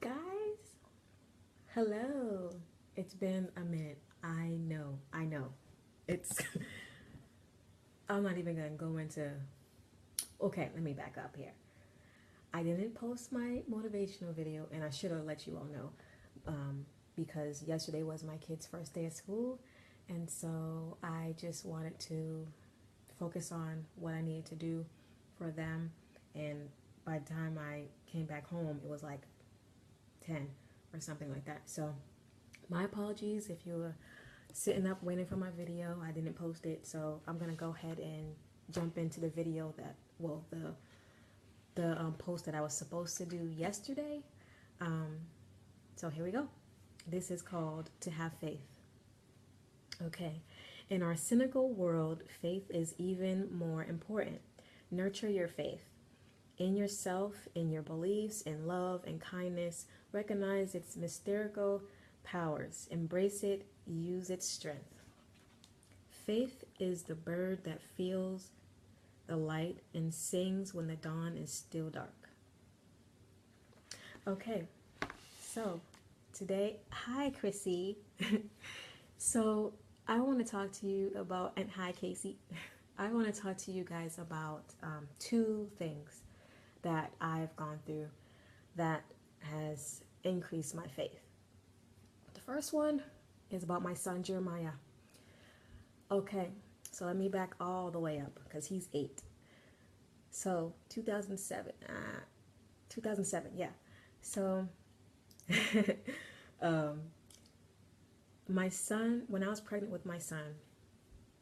guys. Hello. It's been a minute. I know. It's I'm not even gonna go into okay, let me back up here. I didn't post my motivational video and I should have let you all know. Because yesterday was my kid's first day of school, and so I just wanted to focus on what I needed to do for them. And by the time I came back home, it was like 10 or something like that. So my apologies if you were sitting up waiting for my video. I didn't post it, so I'm gonna go ahead and jump into the video that well the post that I was supposed to do yesterday. Um, so here we go. This is called To Have Faith. Okay. In our cynical world, faith is even more important. Nurture your faith in yourself, in your beliefs, in love and kindness. Recognize its mystical powers. Embrace it, use its strength. Faith is the bird that feels the light and sings when the dawn is still dark. Okay, so today, hi Chrissy. So I want to talk to you about, and hi Casey. I want to talk to you guys about two things that I've gone through that has increased my faith. The first one is about my son Jeremiah. Okay, so let me back all the way up because he's 8. So 2007, yeah. So um, my son, when I was pregnant with my son,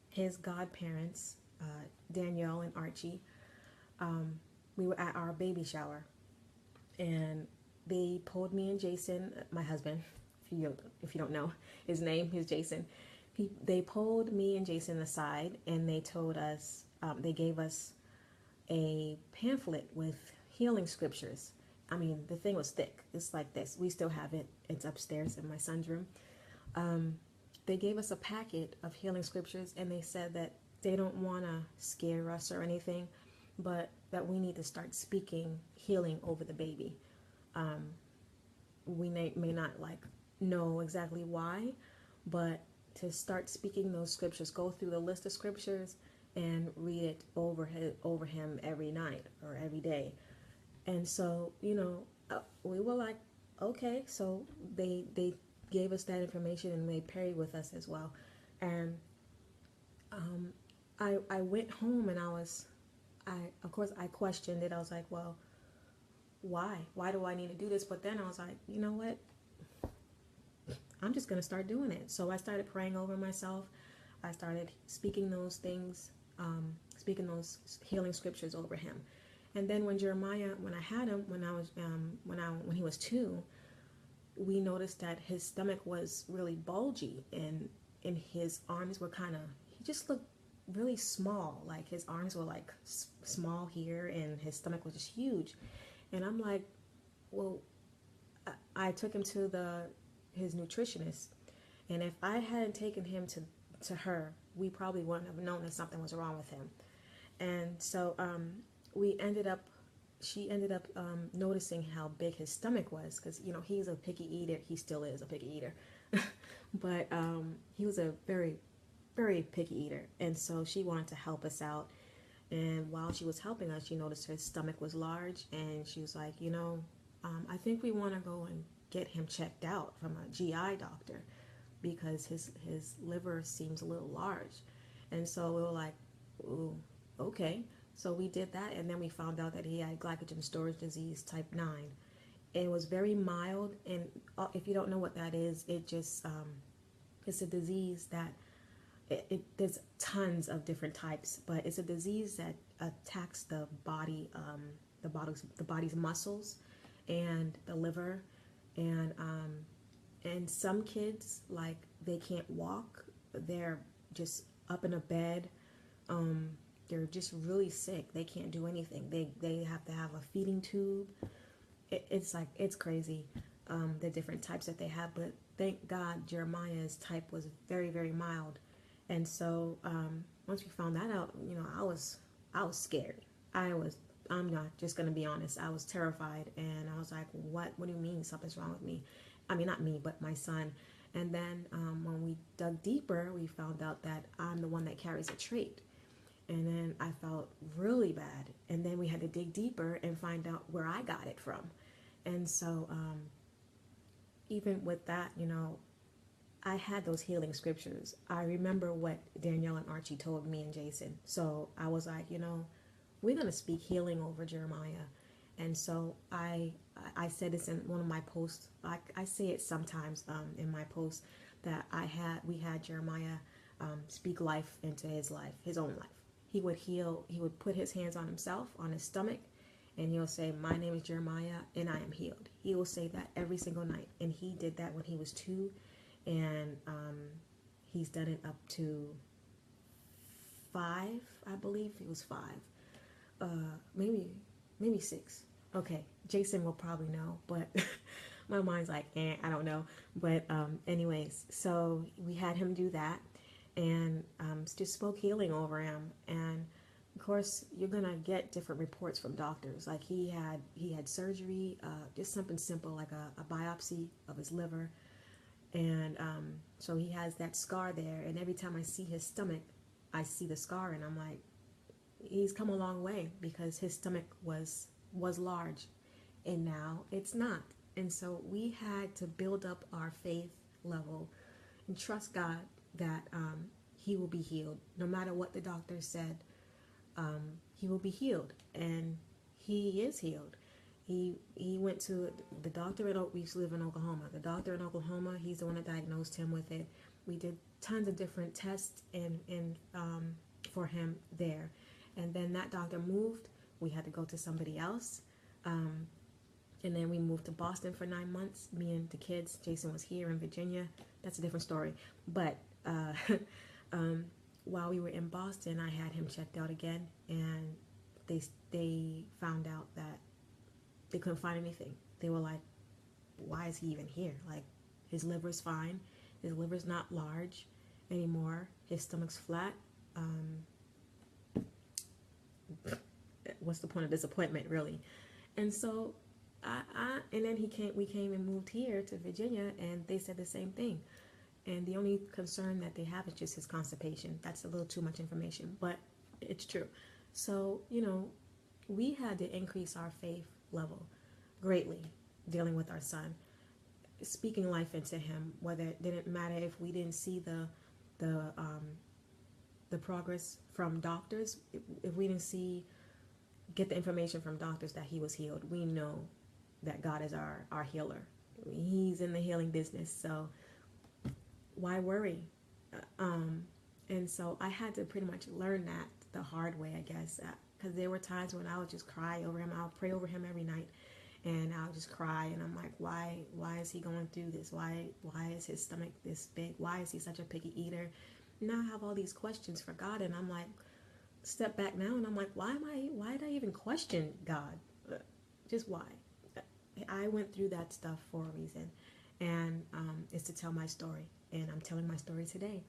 his godparents, Danielle and Archie, we were at our baby shower, and they pulled me and Jason, my husband. If you don't know his name, he's Jason. They pulled me and Jason aside, and they told us, they gave us a pamphlet with healing scriptures. I mean, the thing was thick. It's like this. We still have it. It's upstairs in my son's room. They gave us a packet of healing scriptures, and they said that they don't want to scare us or anything, but that we need to start speaking healing over the baby. We may not know exactly why, but to start speaking those scriptures, go through the list of scriptures and read it over him every night or every day. And so, we were like, okay. So they gave us that information, and they prayed with us as well. And I went home, and of course I questioned it. I was like, well, why do I need to do this? But then I was like, you know what, I'm just going to start doing it. So I started praying over myself. I started speaking those things, speaking those healing scriptures over him. And then when Jeremiah, when I had him, when he was 2, we noticed that his stomach was really bulgy, and his arms were he just looked really small. Like his arms were like small here, and his stomach was just huge. And I'm like, well, I took him to his nutritionist, and if I hadn't taken him to her, we probably wouldn't have known that something was wrong with him. And so she ended up noticing how big his stomach was, because he's a picky eater. He still is a picky eater. But he was a very, very picky eater, and so she wanted to help us out. And while she was helping us, she noticed his stomach was large, and she was like, I think we want to go and get him checked out from a GI doctor, because his liver seems a little large. And so we were like, ooh, okay. So we did that, and then we found out that he had glycogen storage disease type 9. It was very mild, and if you don't know what that is, it's a disease that there's tons of different types, but it's a disease that attacks the body's muscles and the liver, and some kids, like, they can't walk. They're just up in a bed. They're just really sick. They can't do anything. They have to have a feeding tube. It's crazy, the different types that they have. But thank God Jeremiah's type was very, very mild. And so once we found that out, I was scared. I was I'm not just gonna be honest. I was terrified, and I was like, What do you mean something's wrong with me? I mean, not me, but my son. And then when we dug deeper, we found out that I'm the one that carries a trait. And then I felt really bad. And then we had to dig deeper and find out where I got it from. And so, even with that, I had those healing scriptures. I remember what Danielle and Archie told me and Jason. So I was like, we're going to speak healing over Jeremiah. And so I said this in one of my posts. I say it sometimes in my posts that we had Jeremiah speak life into his life, his own life. He would heal. He would put his hands on himself, on his stomach, and he'll say, "My name is Jeremiah, and I am healed." He will say that every single night, and he did that when he was 2, and he's done it up to 5, I believe. He was 5, maybe 6. Okay, Jason will probably know, but my mind's like, I don't know. But anyways, so we had him do that, and just spoke healing over him. And of course, you're gonna get different reports from doctors. Like he had surgery, just something simple like a biopsy of his liver, and so he has that scar there. And every time I see his stomach, I see the scar, and I'm like, he's come a long way, because his stomach was large, and now it's not. And so we had to build up our faith level and trust God that he will be healed. No matter what the doctor said, he will be healed, and he is healed. He went to the doctor we used to live in Oklahoma. The doctor in Oklahoma, he's the one that diagnosed him with it. We did tons of different tests and for him there. And then that doctor moved. We had to go to somebody else. And then we moved to Boston for 9 months. Me and the kids. Jason was here in Virginia. That's a different story. But while we were in Boston, I had him checked out again, and they found out that they couldn't find anything. They were like, "Why is he even here? Like, his liver's fine. His liver's not large anymore. His stomach's flat. What's the point of disappointment, really?" And so and then we came and moved here to Virginia, and they said the same thing. And the only concern that they have is just his constipation. That's a little too much information, but it's true. So, we had to increase our faith level greatly dealing with our son, speaking life into him, whether it didn't matter if we didn't see the progress from doctors, if we didn't get the information from doctors that he was healed. We know that God is our healer. He's in the healing business, so why worry? And so I had to pretty much learn that the hard way, I guess, because there were times when I would just cry over him. I'll pray over him every night, and I'll just cry, and I'm like, why is he going through this? Why is his stomach this big? Why is he such a picky eater? Now I have all these questions for God, and I'm like, step back now, and I'm like, why did I even question God? Just why? I went through that stuff for a reason, and it's to tell my story, and I'm telling my story today.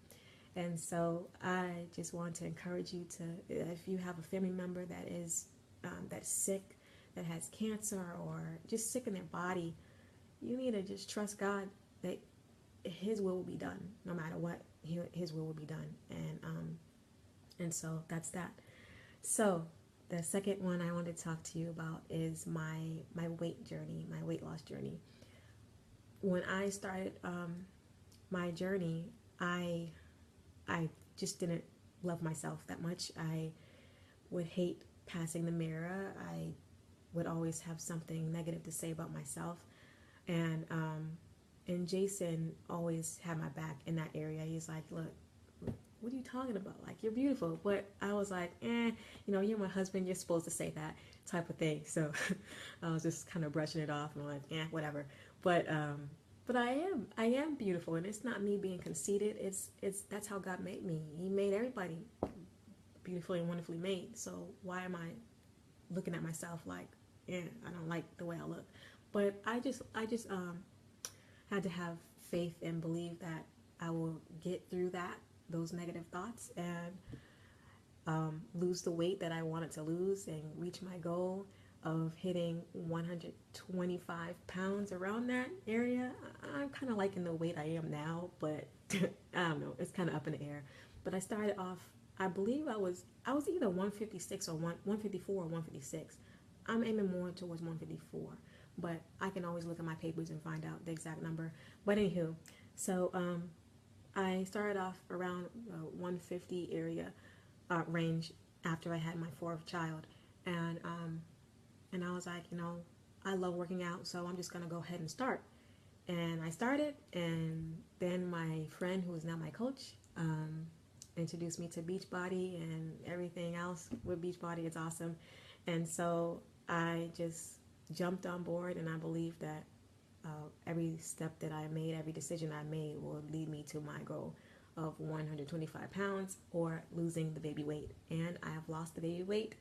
And so I just want to encourage you to, if you have a family member that is that's sick, that has cancer, or just sick in their body, you need to just trust God that his will be done. No matter what, his will be done. And so that's that. So the second one I want to talk to you about is my weight journey, my weight loss journey. When I started my journey, I just didn't love myself that much. I would hate passing the mirror. I would always have something negative to say about myself. And Jason always had my back in that area. He's like, "Look, what are you talking about? Like, you're beautiful." But I was like, you're my husband. You're supposed to say that type of thing. So I was just kind of brushing it off, and I'm like, whatever. But I am beautiful, and it's not me being conceited. It's that's how God made me. He made everybody beautifully and wonderfully made. So why am I looking at myself like, I don't like the way I look? But I just had to have faith and believe that I will get through those negative thoughts. And lose the weight that I wanted to lose and reach my goal of hitting 125 pounds, around that area. I'm kind of liking the weight I am now, but I don't know, it's kind of up in the air. But I started off, I believe I was either 156 or 154 or 156. I'm aiming more towards 154, but I can always look at my papers and find out the exact number. But anywho, so I started off around 150 area range after I had my fourth child, and I was like, I love working out, so I'm just gonna go ahead and start. And I started, and then my friend, who is now my coach, introduced me to Beachbody and everything else with Beachbody. It's awesome, and so I just jumped on board, and I believe that every step that I made, every decision I made will lead me to my goal of 125 pounds or losing the baby weight. And I have lost the baby weight,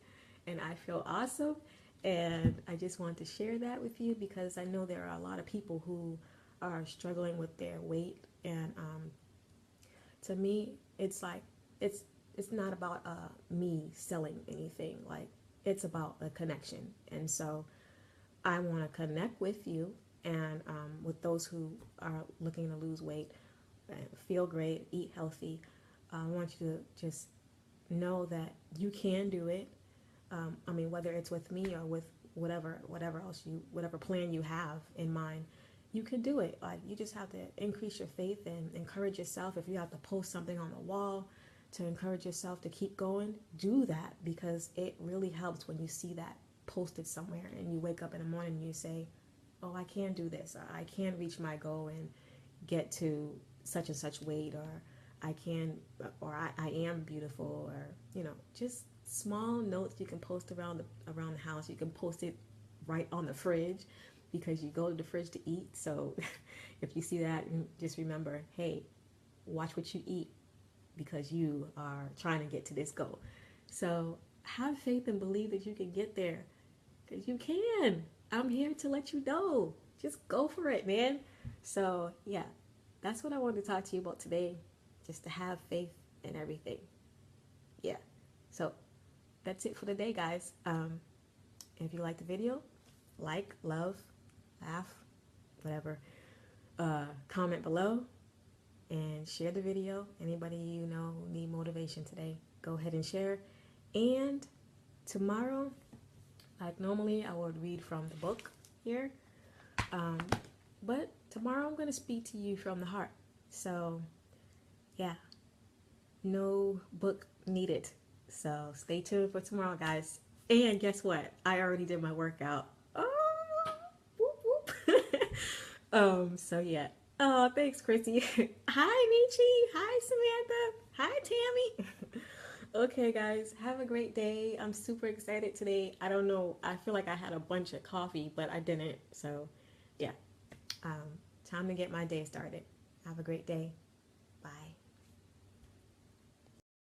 and I feel awesome. And I just wanted to share that with you because I know there are a lot of people who are struggling with their weight. And to me, it's like it's not about me selling anything. Like, it's about a connection. And so I want to connect with you and with those who are looking to lose weight, feel great, eat healthy. I want you to just know that you can do it. I mean, whether it's with me or with whatever whatever plan you have in mind, you can do it. Like, you just have to increase your faith and encourage yourself. If you have to post something on the wall to encourage yourself to keep going, do that, because it really helps when you see that posted somewhere and you wake up in the morning and you say, oh, I can do this, or I can reach my goal and get to such and such weight, or I can, or I am beautiful, or just small notes you can post around the house. You can post it right on the fridge, because you go to the fridge to eat. So if you see that, just remember, hey, watch what you eat, because you are trying to get to this goal. So have faith and believe that you can get there, because you can. I'm here to let you know. Just go for it, man. So yeah, that's what I wanted to talk to you about today. Just to have faith in everything. Yeah. So that's it for the day, guys. If you like the video, like, love, laugh, whatever. Comment below and share the video. Anybody you know who need motivation today, go ahead and share. And tomorrow, like normally, I would read from the book here. But tomorrow I'm going to speak to you from the heart. So, yeah, no book needed. So stay tuned for tomorrow, guys. And guess what? I already did my workout. Oh, whoop, whoop. So yeah. Oh, thanks, Chrissy. Hi, Michi. Hi, Samantha. Hi, Tammy. Okay, guys, have a great day. I'm super excited today. I don't know. I feel like I had a bunch of coffee, but I didn't. So, yeah. Time to get my day started. Have a great day.